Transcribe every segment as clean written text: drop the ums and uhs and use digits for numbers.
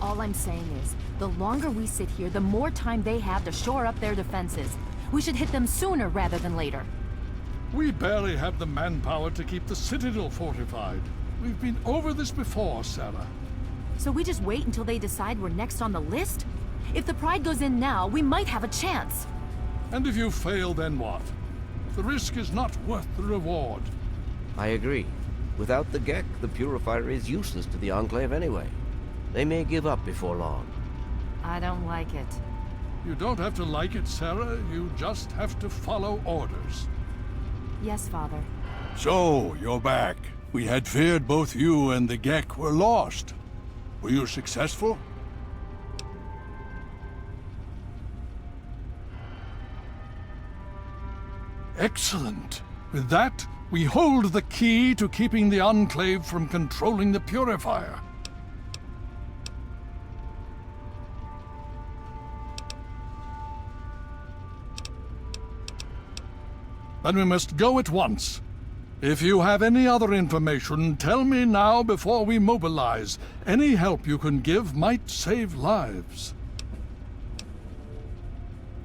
All I'm saying is, the longer we sit here, the more time they have to shore up their defenses. We should hit them sooner rather than later. We barely have the manpower to keep the Citadel fortified. We've been over this before, Sarah. So we just wait until they decide we're next on the list? If the Pride goes in now, we might have a chance. And if you fail, then what? The risk is not worth the reward. I agree. Without the Gek, the Purifier is useless to the Enclave anyway. They may give up before long. I don't like it. You don't have to like it, Sarah. You just have to follow orders. Yes, Father. So, you're back. We had feared both you and the Gek were lost. Were you successful? Excellent. With that, we hold the key to keeping the Enclave from controlling the Purifier. Then we must go at once. If you have any other information, tell me now before we mobilize. Any help you can give might save lives.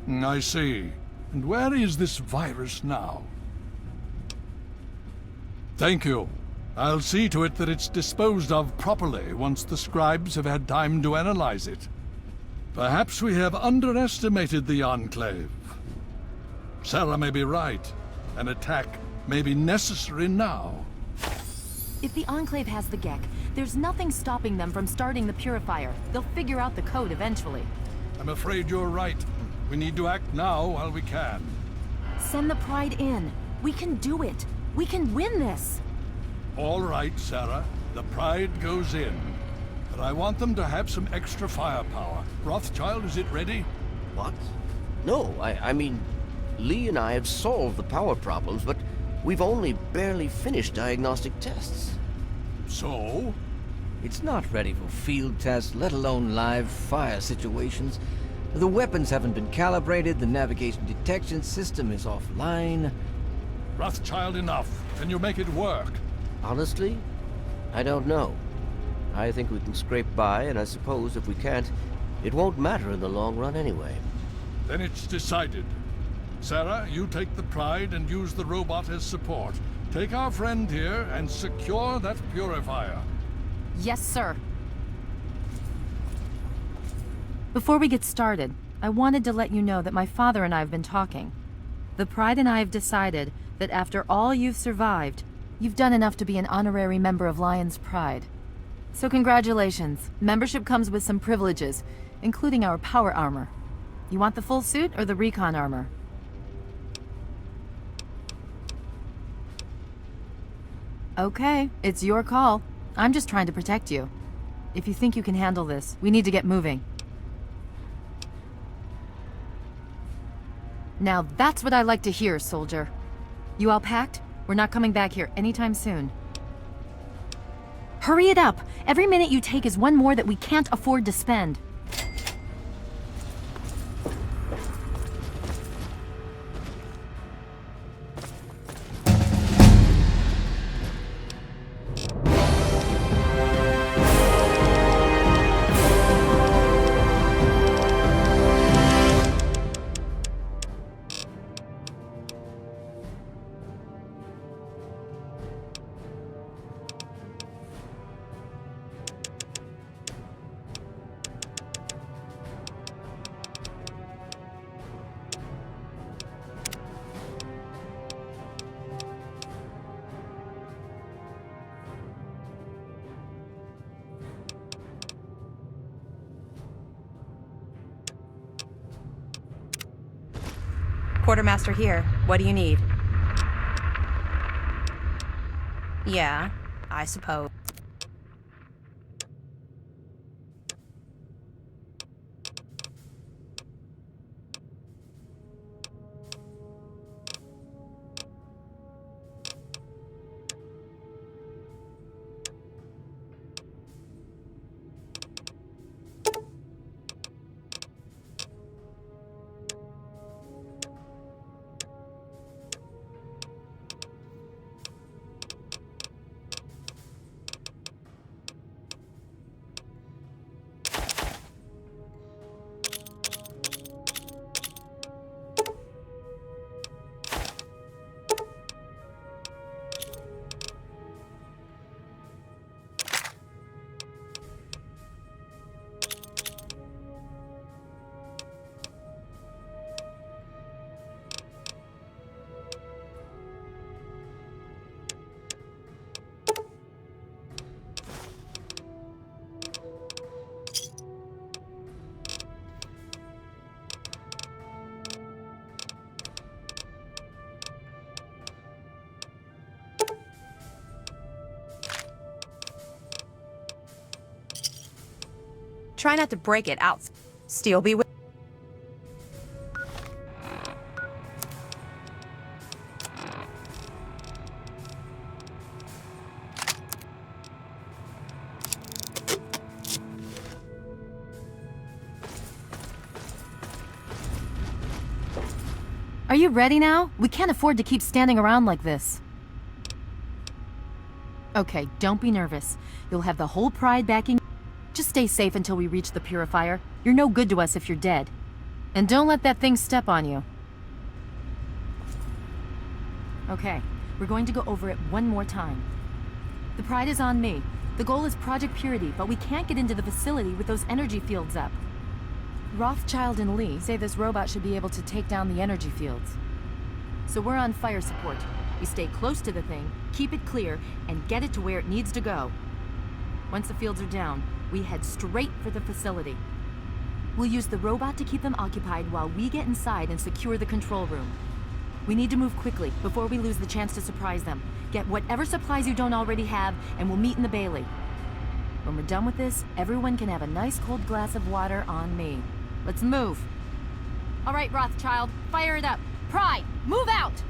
I see. And where is this virus now? Thankyou. I'll see to it that it's disposed of properly once the scribes have had time to analyze it. Perhaps we have underestimated the Enclave. Sarah may be right. An attack may be necessary now. If the Enclave has the Gek, there's nothing stopping them from starting the Purifier. They'll figure out the code eventually. I'm afraid you're right. We need to act now while we can. Send the Pride in. We can do it. We can win this. All right, Sarah. The Pride goes in. But I want them to have some extra firepower. Rothschild, is it ready? What? No, I mean, Lee and I have solved the power problems, but we've only barely finished diagnostic tests. So? It's not ready for field tests, let alone live fire situations. The weapons haven't been calibrated, the navigation detection system is offline. Rothschild, enough. Can you make it work? Honestly, I don't know. I think we can scrape by, and I suppose if we can't, it won't matter in the long run anyway. Then it's decided. Sarah, you take the Pride and use the robot as support. Take our friend here and secure that Purifier. Yes, sir. Before we get started, I wanted to let you know that my father and I have been talking. The Pride and I have decided that after all you've survived, you've done enough to be an honorary member of Lion's Pride. So congratulations. Membership comes with some privileges, including our power armor. You want the full suit or the recon armor? Okay, it's your call. I'm just trying to protect you. If you think you can handle this, we need to get moving. Now that's what I like to hear, soldier. You all packed? We're not coming back here anytime soon. Hurry it up! Every minute you take is one more that we can't afford to spend. Quartermaster here. What do you need? Yeah, I suppose. Try not to break it out. Steel be with. Are you ready now? We can't afford to keep standing around like this. Okay, don't be nervous. You'll have the whole Pride backing. Just stay safe until we reach the purifier. You're no good to us if you're dead. And don't let that thing step on you. Okay, we're going to go over it one more time. The Pride is on me. The goal is Project Purity, but we can't get into the facility with those energy fields up. Rothschild and Lee say this robot should be able to take down the energy fields. So we're on fire support. We stay close to the thing, keep it clear, and get it to where it needs to go. Once the fields are down, we head straight for the facility. We'll use the robot to keep them occupied while we get inside and secure the control room. We need to move quickly before we lose the chance to surprise them. Get whatever supplies you don't already have, and we'll meet in the Bailey. When we're done with this, everyone can have a nice cold glass of water on me. Let's move. All right, Rothschild, fire it up. Pride, move out!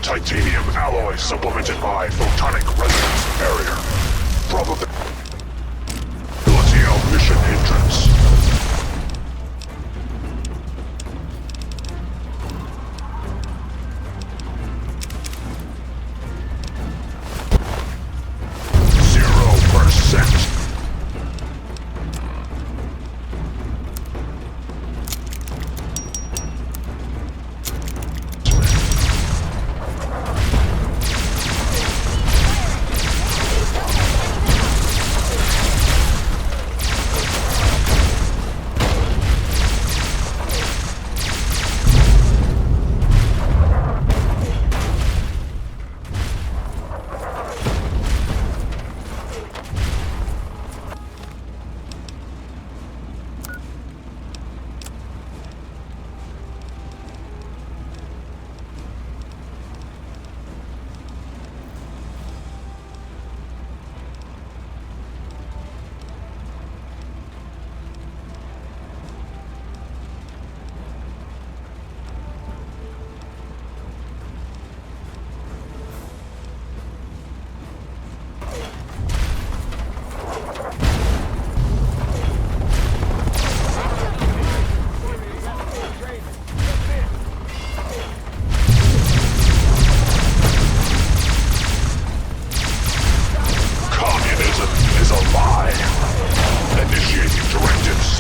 Titanium alloy supplemented by photonic resonance barrier. Probability of mission hindrance.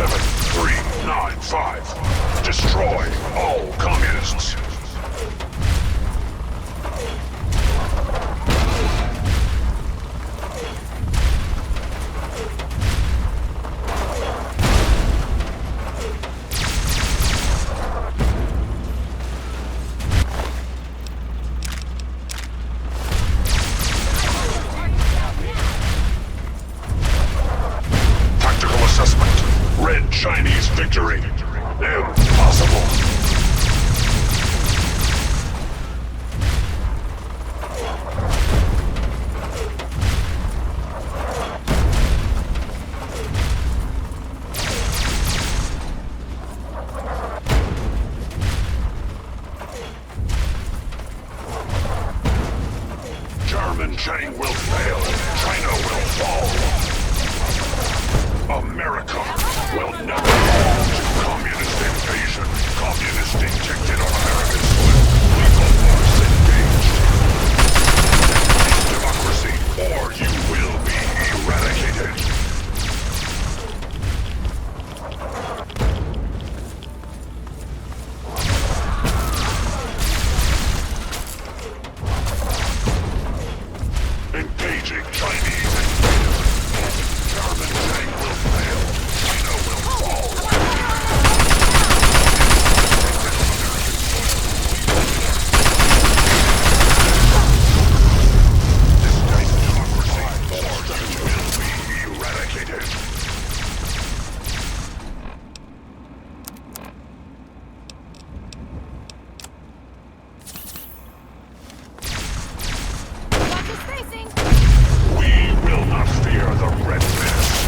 7395. Destroy all communists. Tactical assessment. Red Chinese victory. Impossible. German Chang will fail. China will fall. America will never fall to communist invasion. Communist injected on American soil. Legal force engaged. Democracy, or you will be eradicated. Engaging Chinese invaders. German tank will fail. China will fall. Distinct democracy, or you will be eradicated. We will not fear the Red Mist.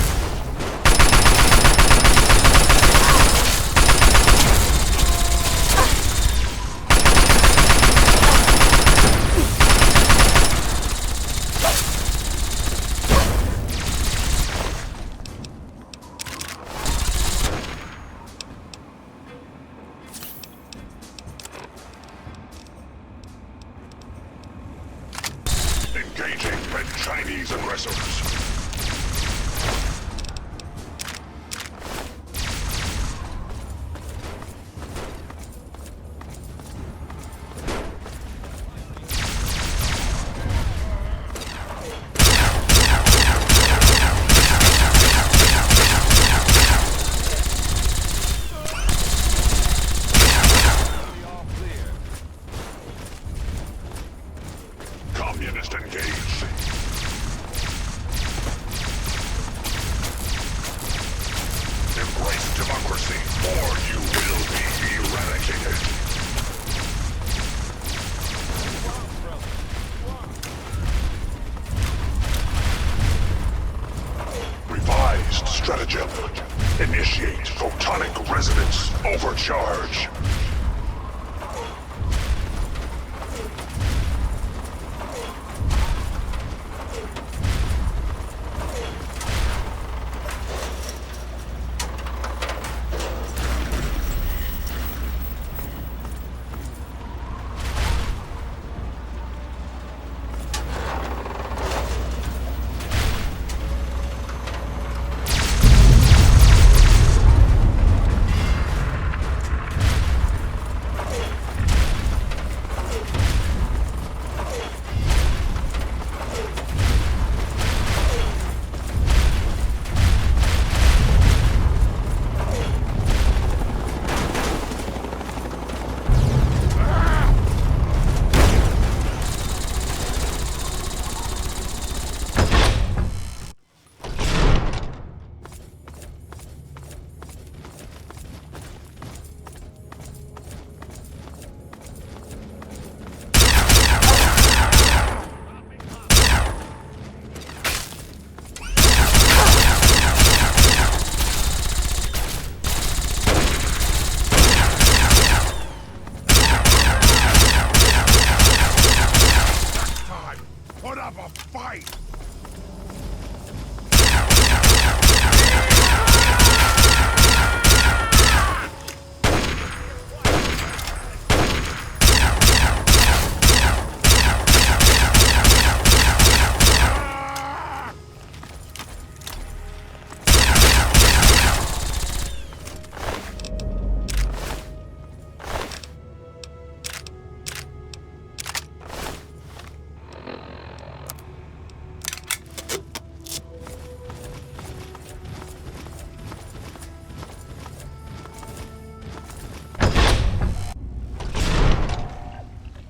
Engaging Red Chinese aggressors. Communist engaged. Embrace democracy, or you will be eradicated. Revised stratagem. Initiate photonic resonance overcharge.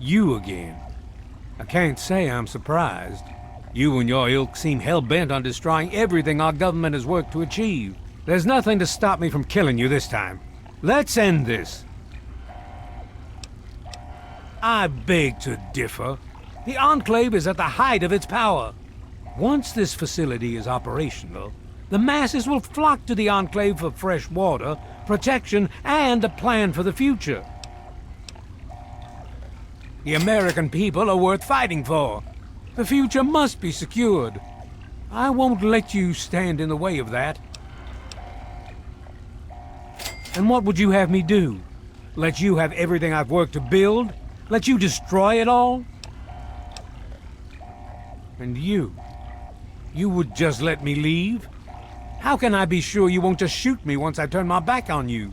You again. I can't say I'm surprised. You and your ilk seem hell-bent on destroying everything our government has worked to achieve. There's nothing to stop me from killing you this time. Let's end this. I beg to differ. The Enclave is at the height of its power. Once this facility is operational, the masses will flock to the Enclave for fresh water, protection, and a plan for the future. The American people are worth fighting for. The future must be secured. I won't let you stand in the way of that. And what would you have me do? Let you have everything I've worked to build? Let you destroy it all? And you would just let me leave? How can I be sure you won't just shoot me once I turn my back on you?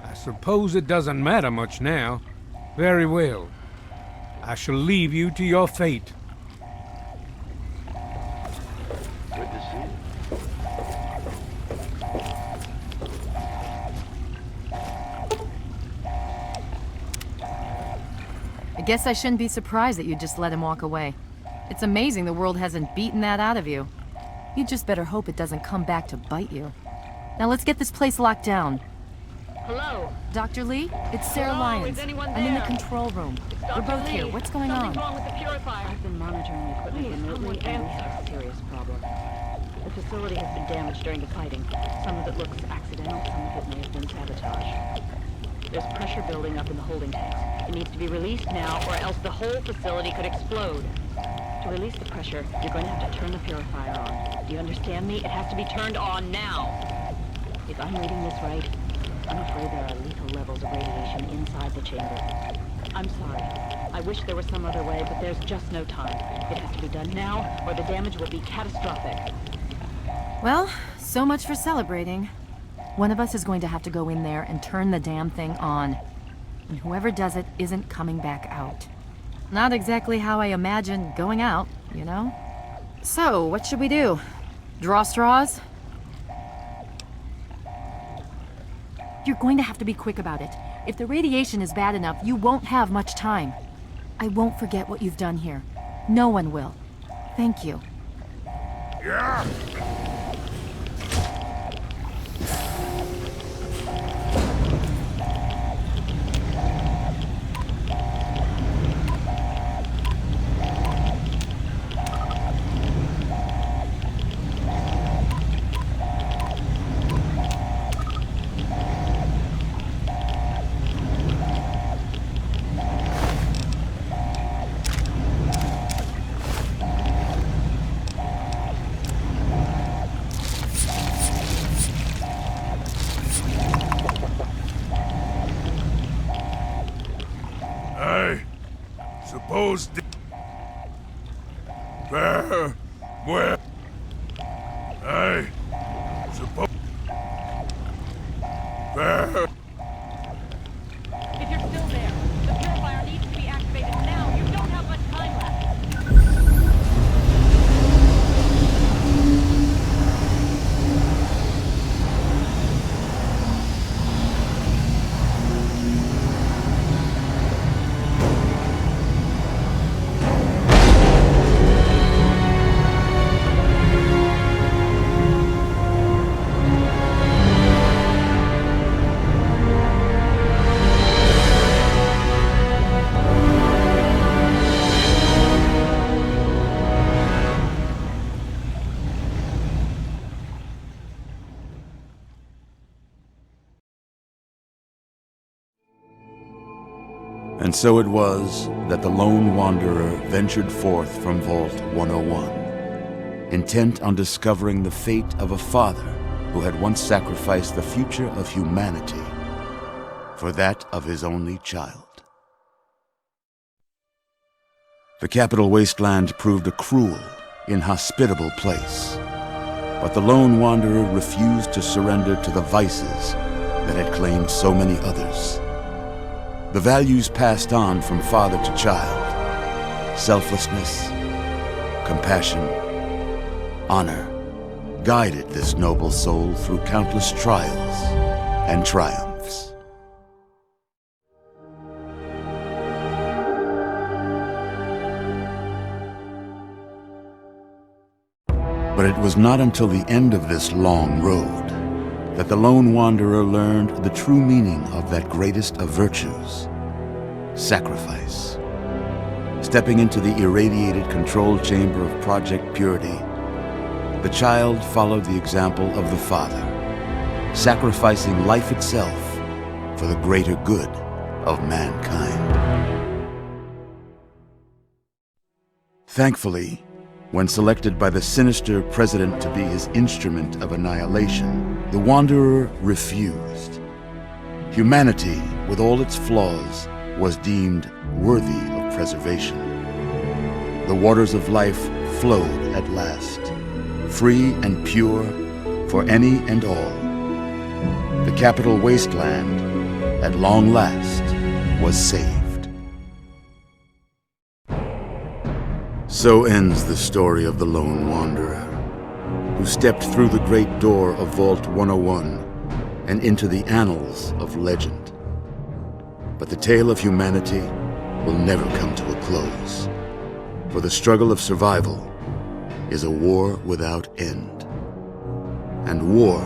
I suppose it doesn't matter much now. Very well. I shall leave you to your fate. Good to see you. I guess I shouldn't be surprised that you just let him walk away. It's amazing the world hasn't beaten that out of you. You just better hope it doesn't come back to bite you. Now let's get this place locked down. Hello? Dr. Lee, it's Sarah Hello, Lyons. is anyone I'm in the there? control room. It's We're Dr. both Lee. here. What's going on? Something's wrong with the purifier. I've been monitoring the equipment Please, remotely, someone and we answer. have a serious problem. The facility has been damaged during the fighting. Some of it looks accidental, some of it may have been sabotage. There's pressure building up in the holding tanks. It needs to be released now, or else the whole facility could explode. To release the pressure, you're going to have to turn the purifier on. Do you understand me? It has to be turned on now. If I'm reading this right, I'm afraid there are lethal levels of radiation inside the chamber. I'm sorry. I wish there was some other way, but there's just no time. It has to be done now, or the damage will be catastrophic. Well, so much for celebrating. One of us is going to have to go in there and turn the damn thing on. And whoever does it isn't coming back out. Not exactly how I imagine going out, you know? So, what should we do? Draw straws? You're going to have to be quick about it. If the radiation is bad enough, you won't have much time. I won't forget what you've done here. No one will. Thank you. Yeah! Suppose where I suppose If you're still there, the purifier needs to be activated now. You don't have much time left. And so it was that the lone wanderer ventured forth from Vault 101, intent on discovering the fate of a father who had once sacrificed the future of humanity for that of his only child. The capital wasteland proved a cruel, inhospitable place, but the lone wanderer refused to surrender to the vices that had claimed so many others. The values passed on from father to child, selflessness, compassion, honor, guided this noble soul through countless trials and triumphs. But it was not until the end of this long road that the lone wanderer learned the true meaning of that greatest of virtues, sacrifice. Stepping into the irradiated control chamber of Project Purity, the child followed the example of the father, sacrificing life itself for the greater good of mankind. Thankfully, when selected by the sinister president to be his instrument of annihilation, the Wanderer refused. Humanity, with all its flaws, was deemed worthy of preservation. The waters of life flowed at last, free and pure for any and all. The capital wasteland, at long last, was saved. So ends the story of the lone wanderer, who stepped through the great door of Vault 101 and into the annals of legend. But the tale of humanity will never come to a close, for the struggle of survival is a war without end. And war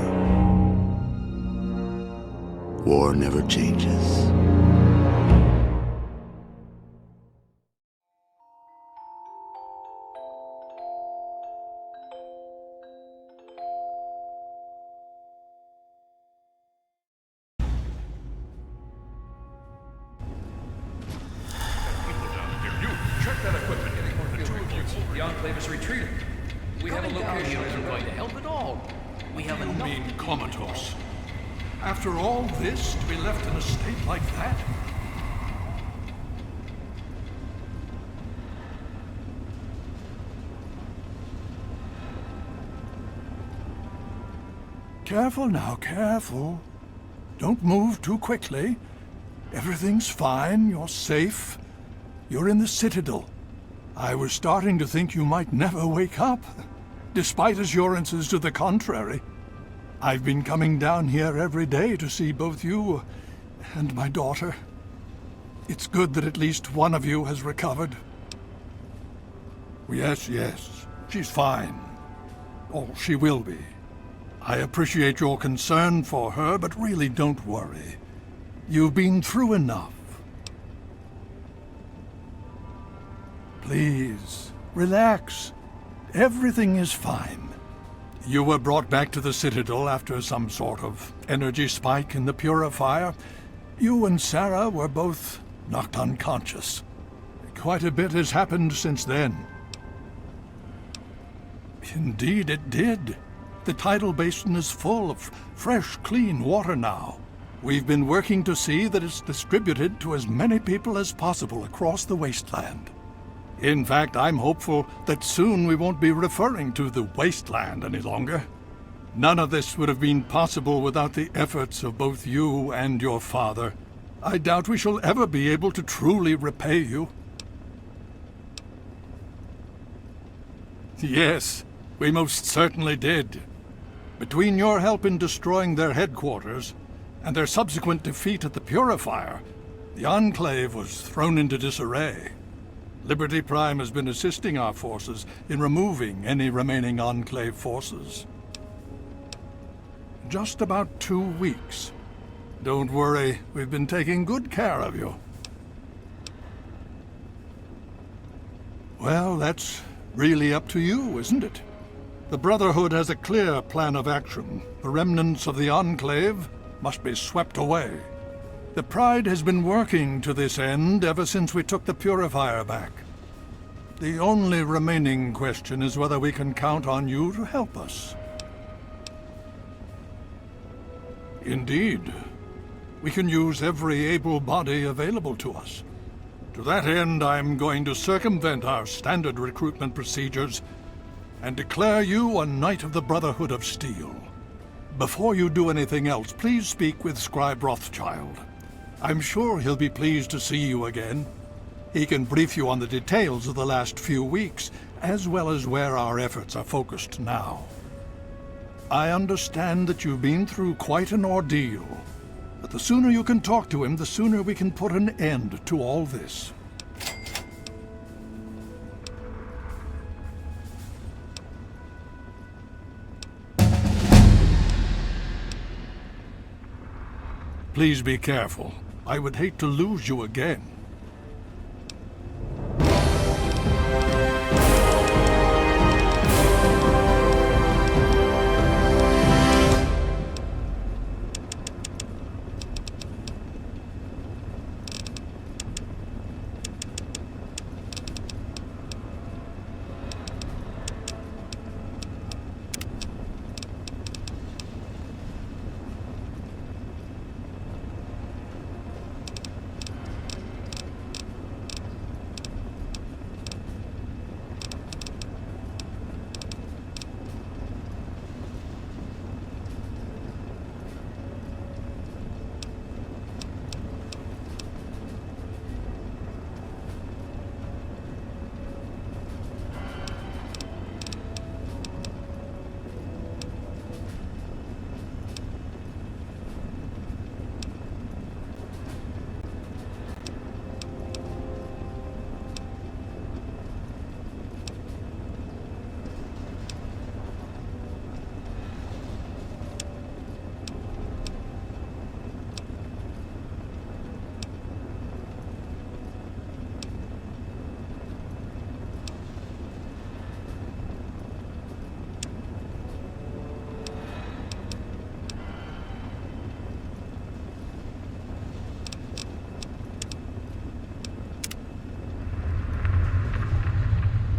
never changes. The Enclave is retreating. We have a location isn't going to help at all. We have You enough. mean comatose? After all this, to be left in a state like that? Careful now, careful. Don't move too quickly. Everything's fine, you're safe. You're in the Citadel. I was starting to think you might never wake up, despite assurances to the contrary. I've been coming down here every day to see both you and my daughter. It's good that at least one of you has recovered. Yes, she's fine. Oh, she will be. I appreciate your concern for her, but really don't worry. You've been through enough. Please, relax. Everything is fine. You were brought back to the Citadel after some sort of energy spike in the purifier. You and Sarah were both knocked unconscious. Quite a bit has happened since then. Indeed, it did. The tidal basin is full of fresh, clean water now. We've been working to see that it's distributed to as many people as possible across the wasteland. In fact, I'm hopeful that soon we won't be referring to the wasteland any longer. None of this would have been possible without the efforts of both you and your father. I doubt we shall ever be able to truly repay you. Yes, we most certainly did. Between your help in destroying their headquarters and their subsequent defeat at the Purifier, the Enclave was thrown into disarray. Liberty Prime has been assisting our forces in removing any remaining Enclave forces. Just about 2 weeks. Don't worry, we've been taking good care of you. Well, that's really up to you, isn't it? The Brotherhood has a clear plan of action. The remnants of the Enclave must be swept away. The Pride has been working to this end ever since we took the Purifier back. The only remaining question is whether we can count on you to help us. Indeed. We can use every able body available to us. To that end, I'm going to circumvent our standard recruitment procedures and declare you a Knight of the Brotherhood of Steel. Before you do anything else, please speak with Scribe Rothschild. I'm sure he'll be pleased to see you again. He can brief you on the details of the last few weeks, as well as where our efforts are focused now. I understand that you've been through quite an ordeal, but the sooner you can talk to him, the sooner we can put an end to all this. Please be careful. I would hate to lose you again.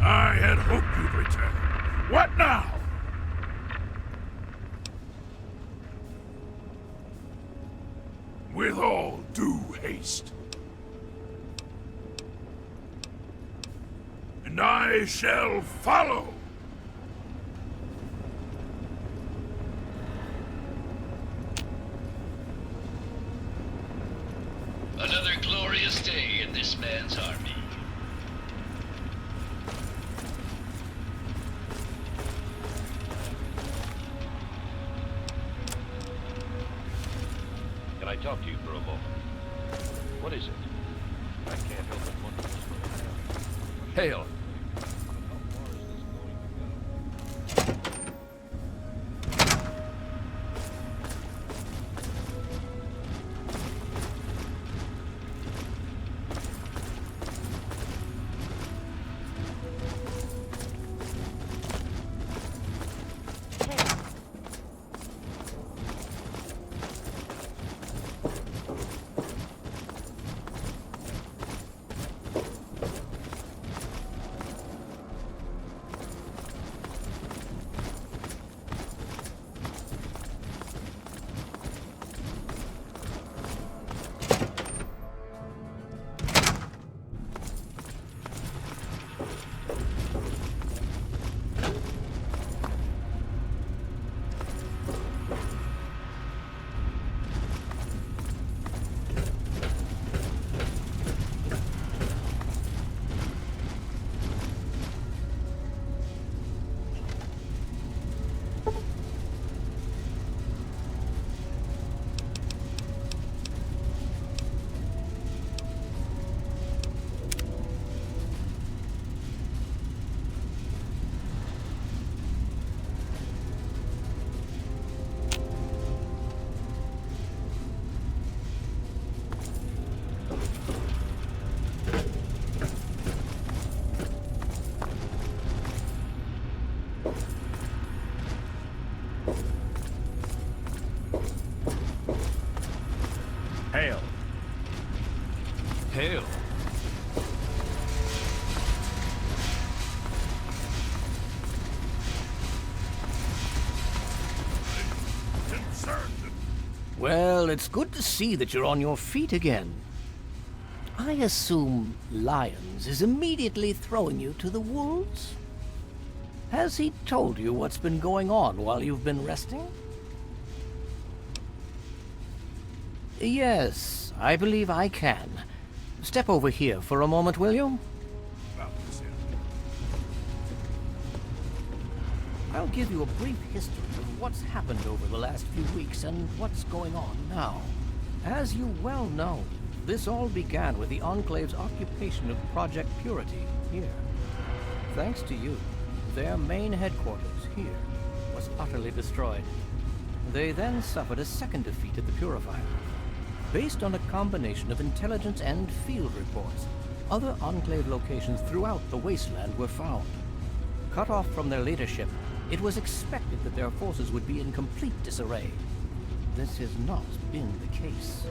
I had hoped you'd return. What now? With all due haste. And I shall follow. Another glorious day in this man's army. Can I talk to you for a moment? What is it? I can't help but wonder what's going on. Hail! Hail! Hail! Well, it's good to see that you're on your feet again. I assume Lyons is immediately throwing you to the wolves? Has he told you what's been going on while you've been resting? Yes, I believe I can. Step over here for a moment, will you? I'll give you a brief history of what's happened over the last few weeks and what's going on now. As you well know, this all began with the Enclave's occupation of Project Purity here. Thanks to you, their main headquarters here was utterly destroyed. They then suffered a second defeat at the Purifier. Based on a combination of intelligence and field reports, other Enclave locations throughout the wasteland were found. Cut off from their leadership, it was expected that their forces would be in complete disarray. This has not been the case.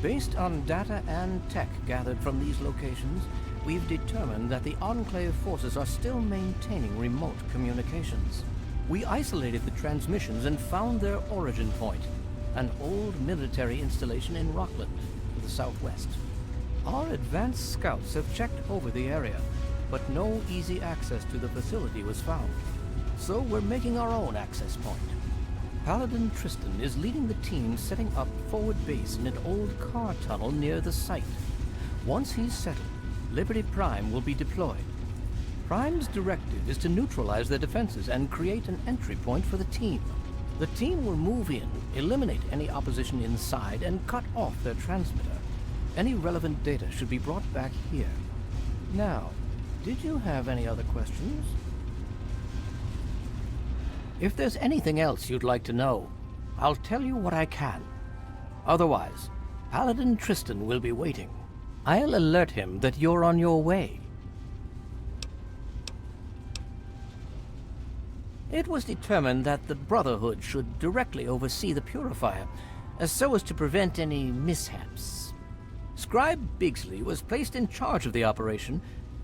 Based on data and tech gathered from these locations, we've determined that the Enclave forces are still maintaining remote communications. We isolated the transmissions and found their origin point, an old military installation in Rockland, to the southwest. Our advanced scouts have checked over the area, but no easy access to the facility was found. So we're making our own access point. Paladin Tristan is leading the team setting up forward base in an old car tunnel near the site. Once he's settled, Liberty Prime will be deployed. Prime's directive is to neutralize their defenses and create an entry point for the team. The team will move in, eliminate any opposition inside, and cut off their transmitter. Any relevant data should be brought back here. Now, did you have any other questions? If there's anything else you'd like to know, I'll tell you what I can. Otherwise, Paladin Tristan will be waiting. I'll alert him that you're on your way. It was determined that the Brotherhood should directly oversee the Purifier, so as to prevent any mishaps. Scribe Bigsley was placed in charge of the operation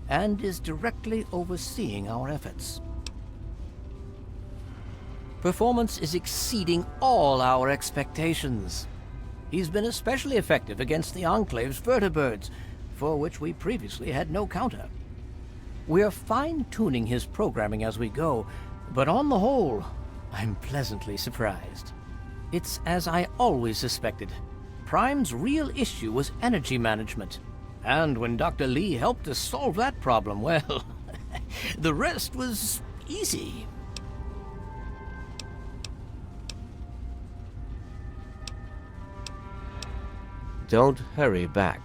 and is directly overseeing our efforts. Performance is exceeding all our expectations. He's been especially effective against the Enclave's vertibirds, for which we previously had no counter. We're fine-tuning his programming as we go, but on the whole, I'm pleasantly surprised. It's as I always suspected. Prime's real issue was energy management. And when Dr. Lee helped us solve that problem, well, the rest was easy. Don't hurry back.